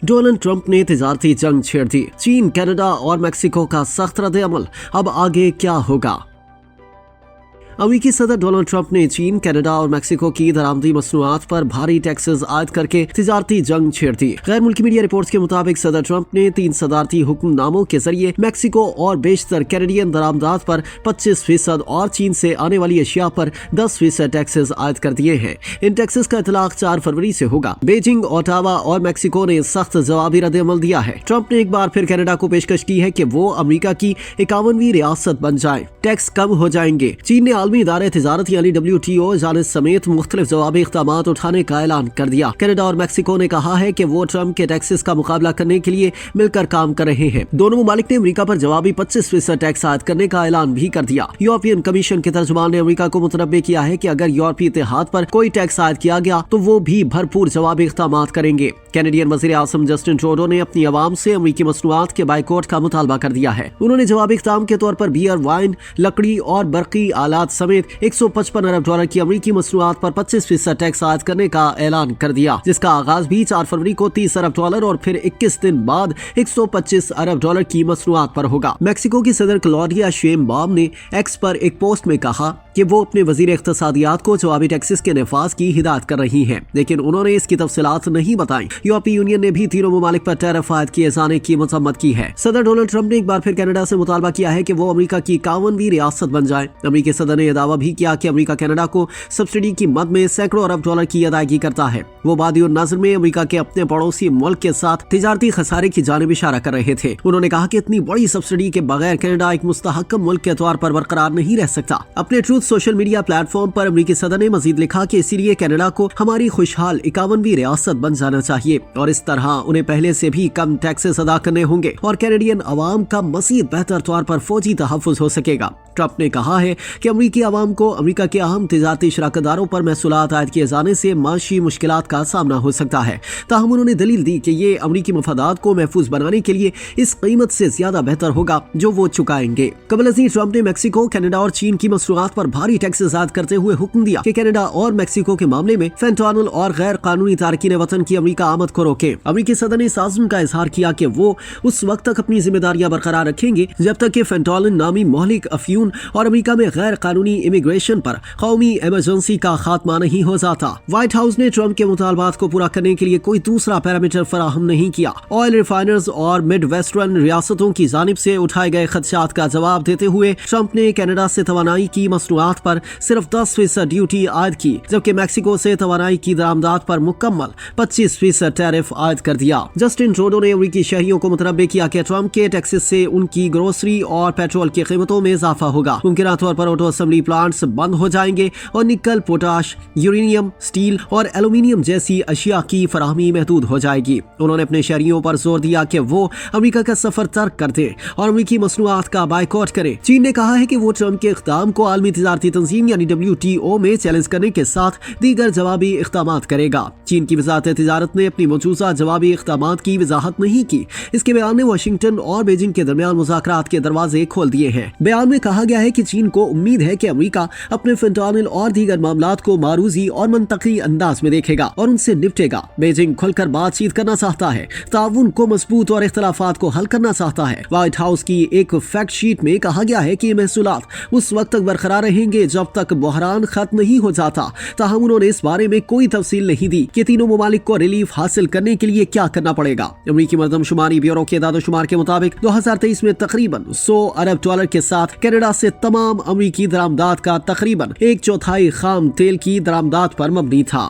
Donald Trump ने तिजारती जंग छेड़ दी। चीन, कनाडा और मैक्सिको का सख्त रद्द-ए-अमल। अब आगे क्या होगा? अमेरिकी सदर डोनाल्ड ट्रंप ने चीन, कनाडा और मैक्सिको की दरामदी मसनूआत पर भारी टैक्सेस आयद करके तिजारती जंग छेड़ दी। गैर मुल्की मीडिया रिपोर्ट्स के मुताबिक सदर ट्रंप ने 3 सदारती हुक्मनामों के जरिए मैक्सिको और बेशतर कैनेडियन दरामदात पर 25% और चीन से आने वाली अशिया पर 10% टैक्सेस आयद कर दिए हैं। इन टैक्सेस का इतलाक 4 फरवरी से होगा। बीजिंग, ओटावा और मैक्सिको ने सख्त जवाबी रद्द-ए-अमल दिया है। ट्रंप ने एक बार फिर कनाडा को पेशकश की है कि वो अमेरिका की 51वीं रियासत बन जाए। टैक्स कम हो जाएंगे। चीन ने आलमी इदारे तिजारत यानी WTO जाने समेत मुख्तलिफ जवाबी इक़दामात उठाने का ऐलान कर दिया। कनाडा और मैक्सिको ने कहा है कि वो ट्रंप के टैक्सेस का मुकाबला करने के लिए मिलकर काम कर रहे हैं। दोनों ममालिक ने अमेरिका पर जवाबी 25% टैक्स आयद करने का ऐलान भी कर दिया। यूरोपियन कमीशन के तर्जुमान ने अमेरिका को मुतनब्बे किया है कि अगर यूरोपीय इत्तेहाद पर कोई टैक्स आयद किया गया तो वो भी भरपूर जवाबी इक़दामात करेंगे। कैनेडियन वज़ीर आज़म जस्टिन ट्रूडो ने अपनी आवाम से अमेरिकी मसनूआत के बाइकॉट का मुतालबा कर दिया है। उन्होंने जवाबी इक़दाम के तौर पर बियर, वाइन, लकड़ी और बरकी आलात समेत 155 अरब डॉलर की अमेरिकी मसनूआत पर 25% टैक्स आयद करने का ऐलान कर दिया, जिसका आगाज भी 4 फरवरी को 30 अरब डॉलर और फिर 21 दिन बाद 125 अरब डॉलर की मसनूआत पर होगा। मैक्सिको की सदर क्लॉडिया शेइनबाउम ने एक्स पर एक पोस्ट में कहा कि वो अपने वजीर इख्तिसादियात को जवाबी टैक्सेस के नफाज की हिदायत कर रही हैं, लेकिन उन्होंने इसकी तफसीलात नहीं बताई। यूरोपीय यूनियन ने भी तीनों ममालिक पर टैरिफ आयद किए जाने की मजम्मत की है। सदर डोनाल्ड ट्रंप ने एक बार फिर कनाडा से मुतालबा किया है कि वो अमेरिका की 51वीं रियासत बन जाए। अमेरिकी सदर ने यह दावा भी किया कि अमेरिका कनाडा को सब्सिडी की मद में सैकड़ों अरब डॉलर की अदायगी करता है। वो वादी नज़र में अमेरिका के अपने पड़ोसी मुल्क के साथ तिजारती खसारे की जानिब इशारा कर रहे थे। उन्होंने कहा कि इतनी बड़ी सब्सिडी के बगैर कनाडा एक मुस्तहकम मुल्क के तौर पर बरकरार नहीं रह सकता। अपने ट्रूथ सोशल मीडिया प्लेटफॉर्म पर अमेरिकी सदर ने मजीद लिखा कि इसीलिए कनाडा को हमारी खुशहाल 51वीं रियासत बन जाना चाहिए और इस तरह उन्हें पहले से भी कम टैक्सेस अदा करने होंगे और कैनेडियन अवाम का मजीद बेहतर तौर पर फौजी तहफ़्फ़ुज़ हो सकेगा। ट्रंप ने कहा है कि अमेरिकी अवाम को अमेरिका के अहम तिजारती शराकतदारों पर महसूलात आयद किए जाने से माशी मुश्किलात का सामना हो सकता है। ताहम उन्होंने दलील दी कि ये अमेरिकी मफादात को महफूज बनाने के लिए इस कीमत से ज्यादा बेहतर होगा जो वो चुकाएंगे। कबल अज़ीज़ ट्रंप ने मैक्सिको, कनाडा और चीन की मसनूआत पर भारी टैक्सेस आयद करते हुए हुक्म दिया कि कनाडा और मैक्सिको के मामले में फेंटानिल और गैर कानूनी तारकीन वतन की अमेरिका आमद को रोके। अमेरिकी सदर ने इस आज़म का इजहार किया कि वो उस वक्त तक अपनी जिम्मेदारियां बरकरार रखेंगे जब तक कि फेंटानिल नामी मोहलिक अफ्यून और अमेरिका में गैर कानूनी इमिग्रेशन पर कौमी इमरजेंसी का खात्मा नहीं हो जाता। व्हाइट हाउस ने ट्रंप के मुतालबात को पूरा करने के लिए कोई दूसरा पैरामीटर फराहम नहीं किया। ऑयल रिफाइनर्स और मिड वेस्टर्न रियासतों की जानिब से उठाए गए खदशात का जवाब देते हुए ट्रंप ने कनाडा से तवानाई की मसनूआत पर सिर्फ 10% ड्यूटी आयद की, जबकि मैक्सिको से तवानाई की दरामदात पर मुकम्मल 25% टैरिफ आयद कर दिया। जस्टिन ट्रूडो ने अमेरिकी शहरियों को मुतनब्बे किया कि ट्रंप के टैक्सेस से उनकी ग्रोसरी और पेट्रोल की कीमतों में इजाफा होगा। मुमकिन तौर पर ऑटो असेंबली प्लांट्स बंद हो जाएंगे और निकल, पोटाश, यूरेनियम, स्टील और एल्यूमिनियम जैसी अशिया की फराहमी महदूद हो जाएगी। उन्होंने अपने शहरियों पर जोर दिया कि वो अमेरिका का सफर तर्क कर दें और अमेरिकी मसनूआत का बाइकॉट करें। चीन ने कहा है कि वो ट्रंप के इक़दाम को आलमी तिजारती तंजीम यानी WTO में चैलेंज करने के साथ दीगर जवाबी इक़दामात करेगा। चीन की वज़ारत तिजारत ने अपनी मौजूदा जवाबी इक़दामात की वजाहत नहीं की। इसके बयान में वाशिंगटन और बीजिंग के दरमियान मुज़ाकरात के दरवाजे खोल दिए हैं। बयान में कहा गया है कि चीन को उम्मीद है कि अमेरिका अपने फेंटानिल और दीगर मामलात को मारूजी और मंतकी अंदाज में देखेगा और उनसे निपटेगा। बीजिंग खुलकर बातचीत करना चाहता है, ताउन को मजबूत और इख्तलाफात को हल करना चाहता है। व्हाइट हाउस की एक फैक्ट शीट में कहा गया है कि ये महसूलात उस वक्त तक बरकरार रहेंगे जब तक बहरान खत्म नहीं हो जाता। ताहम उन्होंने इस बारे में कोई तफसील नहीं दी कि तीनों ममालिक को रिलीफ हासिल करने के लिए क्या करना पड़ेगा। अमेरिकी मरदमशुमारी ब्यूरो के दादोशुमार के मुताबिक 2023 में तकरीबन 100 अरब डॉलर के साथ कनाडा से तमाम अमेरिकी दरामदात का तकरीबन 1/4 खाम तेल की दरामदात पर मबनी था।